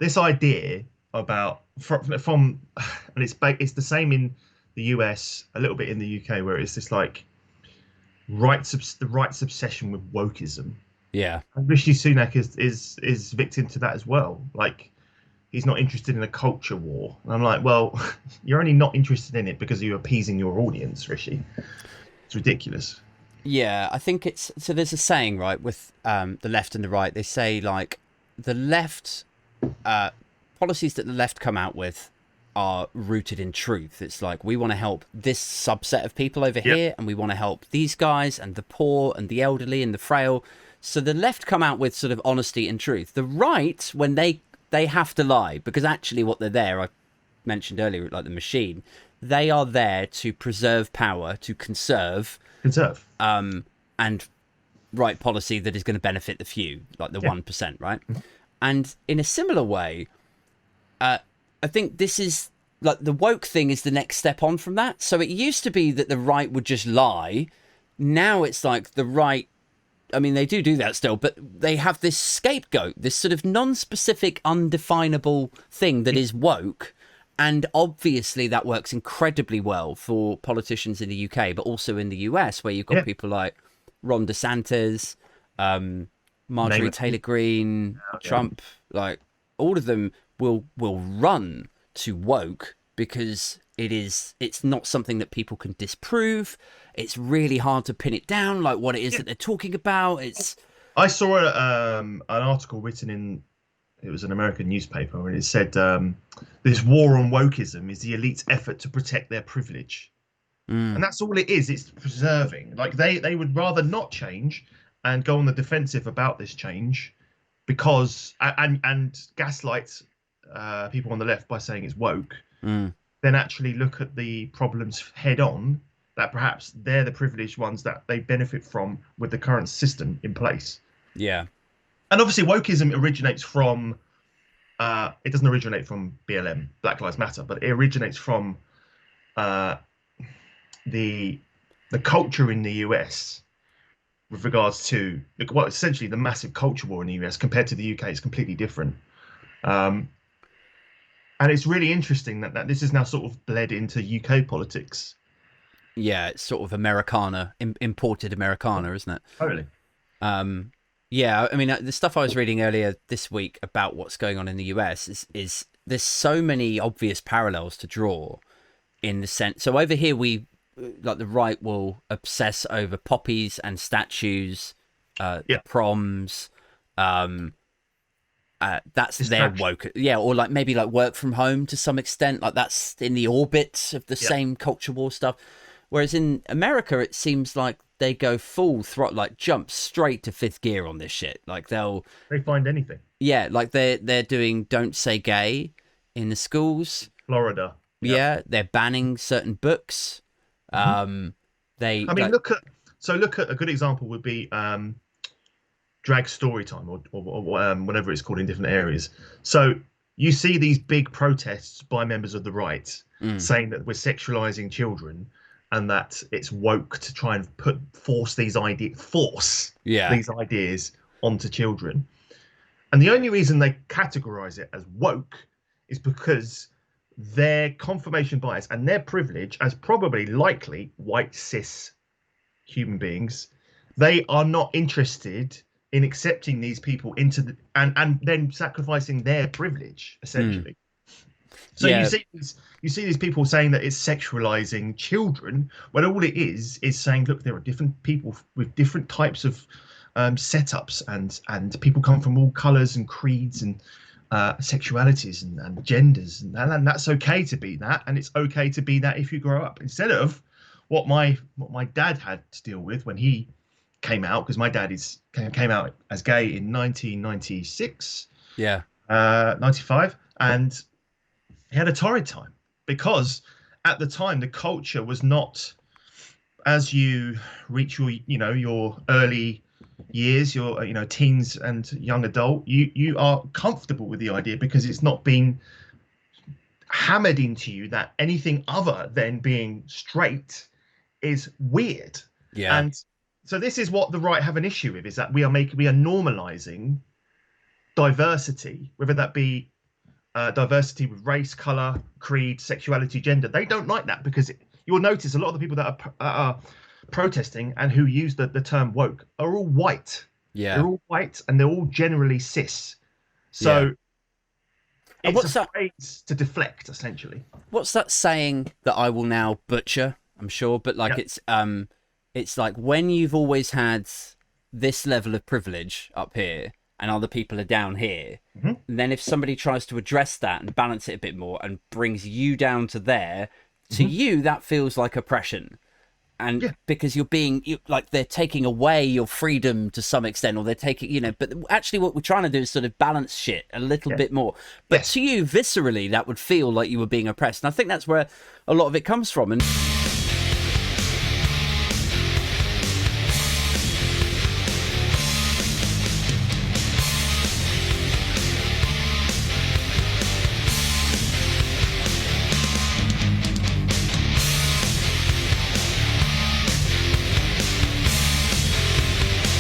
this idea about and it's the same in the US, a little bit in the UK, where it's this like the rights obsession with wokism. Yeah. And Rishi Sunak is victim to that as well. Like he's not interested in a culture war. And I'm like, well, you're only not interested in it because you're appeasing your audience, Rishi. It's ridiculous. Yeah, I think it's so. There's a saying, right, with the left and the right. They say like the left policies that the left come out with are rooted in truth. It's like we want to help this subset of people over Yep. here, and we want to help these guys and the poor and the elderly and the frail. So the left come out with sort of honesty and truth. The right, when they have to lie, because actually what they're there, I mentioned earlier, like the machine, they are there to preserve power, to conserve, Conserve. and write policy that is going to benefit the few, like the Yeah. 1%, right? And in a similar way, I think this is like the woke thing is the next step on from that. So it used to be that the right would just lie. Now it's like the right, I mean, they do that still, but they have this scapegoat, this sort of non-specific, undefinable thing that is woke. And obviously that works incredibly well for politicians in the UK, but also in the US, where you've got Yeah. people like Ron DeSantis, Name Marjorie it. Taylor Greene, Yeah. Trump, like all of them will run to woke because it's not something that people can disprove. It's really hard to pin it down, like what it is Yeah. that they're talking about. It's I saw an article written in it was an American newspaper, and it said this war on wokeism is the elite's effort to protect their privilege, mm, and that's all it is. It's preserving. Like they would rather not change and go on the defensive about this change because and gaslight people on the left by saying it's woke, mm, then actually look at the problems head on. That perhaps they're the privileged ones that they benefit from with the current system in place. yeah, And obviously, wokeism originates from it doesn't originate from BLM, Black Lives Matter, but it originates from uh, the culture in the US with regards to well, essentially the massive culture war in the US compared to the UK is completely different. Um, and it's really interesting that this is now sort of bled into UK politics. yeah. It's sort of Americana, imported Americana, isn't it? Totally. Um, yeah, I mean, the stuff I was reading earlier this week about what's going on in the US is there's so many obvious parallels to draw in the sense. So over here, we like the right will obsess over poppies and statues, the Yeah. proms. Um, that's their Distraction. woke, yeah, or like maybe like work from home to some extent. Like that's in the orbit of the Yeah. same culture war stuff. Whereas in America, it seems like they go full throttle, like jump straight to fifth gear on this shit. Like they'll, They find anything. yeah, like they're doing "Don't Say Gay" in the schools. Florida. Yeah. Yeah, they're banning certain books. Mhm. Um, they I mean, like, look at a good example would be drag story time or whatever it's called in different areas. So you see these big protests by members of the right mm, saying that we're sexualizing children and that it's woke to try and force yeah, these ideas onto children. And the only reason they categorize it as woke is because their confirmation bias and their privilege as probably likely white cis human beings, they are not interested in accepting these people into the and then sacrificing their privilege mm, essentially. So yeah, you see these people saying that it's sexualizing children when all it is saying, look, there are different people with different types of setups, and people come from all colors and creeds and sexualities and genders, and that's okay to be that, and it's okay to be that if you grow up. Instead of what my dad had to deal with when he came out, because my dad came out as gay in 1996, yeah, 95, and he had a torrid time because at the time the culture was not, as you reach your early years, your teens and young adult, you are comfortable with the idea because it's not been hammered into you that anything other than being straight is weird. yeah, And so this is what the right have an issue with, is that we are normalizing diversity, whether that be diversity with race, color, creed, sexuality, gender. They don't like that because you'll notice a lot of the people that are protesting and who use the term woke are all white. Yeah. They're all white and they're all generally cis. Yeah. So And it's a phrase to deflect, essentially. what's that saying that I will now butcher, I'm sure, but like it's like when you've always had this level of privilege up here and other people are down here, and then if somebody tries to address that and balance it a bit more and brings you down to there, to you that feels like oppression. And because like they're taking away your freedom to some extent, or they're taking, but actually what we're trying to do is sort of balance shit a little bit more. But to you, viscerally, that would feel like you were being oppressed. And I think that's where a lot of it comes from. And